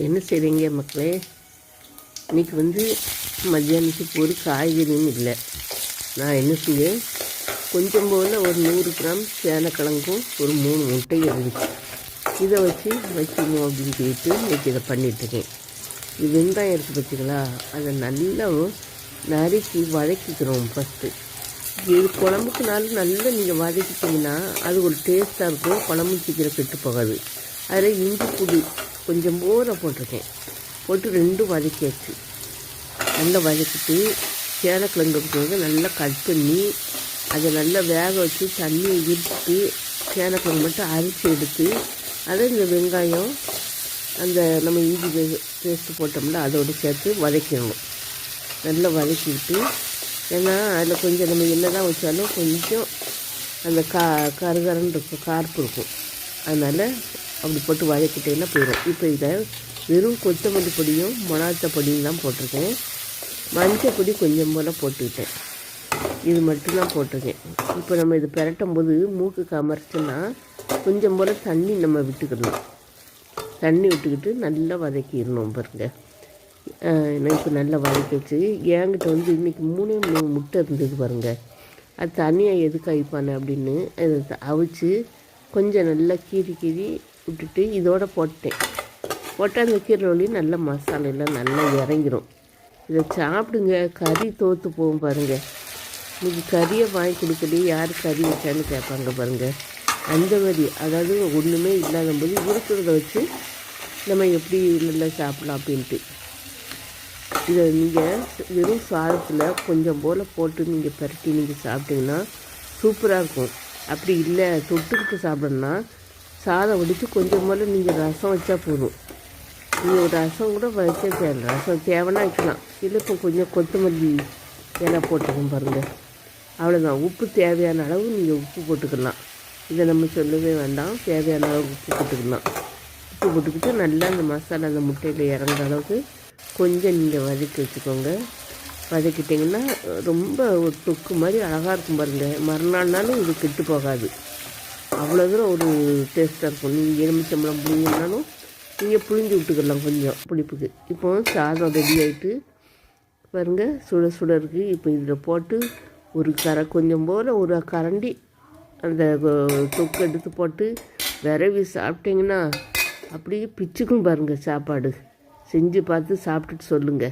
என்ன செய்கிறீங்க மக்களே? இன்றைக்கி மத்தியானத்துக்கு ஒரு காய்கறியும் இல்லை. நான் என்ன செஞ்சேன், கொஞ்சம் போல் ஒரு 100 கிராம் சேனக்கிழங்கும் ஒரு 3 முட்டையும் இருந்துச்சு. இதை வைக்கணும் அப்படின்னு சொல்லிட்டு இன்றைக்கி இதை பண்ணிகிட்ருக்கேன். இது வெங்காயம் இருக்குது பார்த்தீங்களா, அதை நல்லா நறுக்கி வதக்கிக்கிறோம் ஃபஸ்ட்டு. இது குழம்புக்குனாலும் நல்லா நீங்கள் வதக்கிட்டிங்கன்னா அது ஒரு டேஸ்ட்டாக இருக்கும். குழம்பு சீக்கிரம் கெட்டு போகாது. அதில் இஞ்சி பூடி கொஞ்சம் போட்டிருக்கேன். போட்டு 2 வதக்கியாச்சு. நல்லா வதக்கிட்டு சேனக்கிழங்கு நல்லா கட் பண்ணி அதை நல்லா வேக வச்சு தண்ணியை விட்டு சேனக்கிழங்கு மட்டும் அரிசி எடுத்து அதை இந்த வெங்காயம் அந்த நம்ம இஞ்சி பேஸ்ட்டு போட்டோம்னா அதோடு சேர்த்து வதக்கிடணும். நல்லா வதக்கிட்டு, ஏன்னா அதில் கொஞ்சம் நம்ம என்ன தான் வச்சாலும் கொஞ்சம் அந்த கருகரன்னு இருக்கும், கார்ப்பு இருக்கும். அதனால் அப்படி போட்டு வதக்கிட்டேன்னா போயிடும். இப்போ இதை வெறும் கொத்தமல்லி பொடியும் மிளகாத்த பொடியும் தான் போட்டிருக்கேன். மஞ்சள் பொடி கொஞ்சம் போல் போட்டுக்கிட்டேன். இது மட்டும்தான் போட்டிருக்கேன். இப்போ நம்ம இது பிரட்டும் போது மூக்கு கமர்ச்சுன்னா கொஞ்சம் போல் தண்ணி நம்ம விட்டுக்கிடலாம். தண்ணி விட்டுக்கிட்டு நல்லா வதக்கிடணும் பாருங்க. நான் இப்போ நல்லா வதக்கி வச்சு என்கிட்ட இன்றைக்கி 3 முட்டை இருந்தது பாருங்கள். அது தனியாக எதுக்கு அவிப்பானே அப்படின்னு அதை அவிச்சு கொஞ்சம் நல்லா கீறி விட்டுட்டு இதோடு போட்டேன். போட்டால் அந்த கீரை நல்லா மசாலெல்லாம் நல்லா இறங்கிடும். இதை சாப்பிடுங்க. கறி தோற்று போகும் பாருங்கள். இன்றைக்கி கறியை வாங்கி கொடுக்கலையே யார் கறி வச்சான்னு கேட்பாங்க பாருங்கள். அந்த மாதிரி, அதாவது ஒன்றுமே இல்லாத போது இருக்கிறத வச்சு நம்ம எப்படி நல்லா சாப்பிடலாம் அப்படின்ட்டு. இதை நீங்கள் வெறும் சாதத்தில் கொஞ்சம் போல் போட்டு நீங்கள் பரட்டி நீங்கள் சாப்பிட்டிங்கன்னா சூப்பராக இருக்கும். அப்படி இல்லை தொட்டுக்கிட்டு சாப்பிடணுன்னா சாதம் வடித்து கொஞ்சம் போல் நீங்கள் ரசம் வச்சா போதும். நீங்கள் ஒரு ரசம் கூட வைக்க தேவை, ரசம் தேவைன்னா வைக்கலாம். இல்லை இப்போ கொஞ்சம் கொத்தமல்லி இலை போட்டுக்கணும் பாருங்கள். அவ்வளோதான். உப்பு தேவையான அளவு நீங்கள் உப்பு போட்டுக்கலாம். இதை நம்ம சொல்லவே வேண்டாம். தேவையான அளவு உப்பு போட்டுக்கலாம். உப்பு போட்டுக்கிட்டு நல்லா அந்த மசாலா அந்த முட்டையில் இறங்குற அளவுக்கு கொஞ்சம் நீங்கள் வதக்கி வச்சுக்கோங்க. வதக்கிட்டிங்கன்னா ரொம்ப ஒரு தொக்கு மாதிரி அழகாக இருக்கும் பாருங்கள். மறுநாள்னாலும் இது கெட்டு போகாது. அவ்வளோ தூரம் ஒரு டேஸ்ட்டாக இருக்கும். நீங்கள் எலுமிச்சம்பழம் புளிங்கனாலும் நீங்கள் புளிஞ்சு விட்டுக்கலாம் கொஞ்சம் புளிப்புக்கு. இப்போ சாதம் ரெடி ஆகிட்டு பாருங்கள், சுட இருக்குது. இப்போ இதில் போட்டு ஒரு கொஞ்சம் போல் ஒரு கரண்டி அந்த தொக்கு எடுத்து போட்டு விரவி சாப்பிட்டிங்கன்னா அப்படியே பிச்சுக்கும் பாருங்கள். சாப்பாடு செஞ்சு பார்த்து சாப்பிட்டுட்டு சொல்லுங்கள்.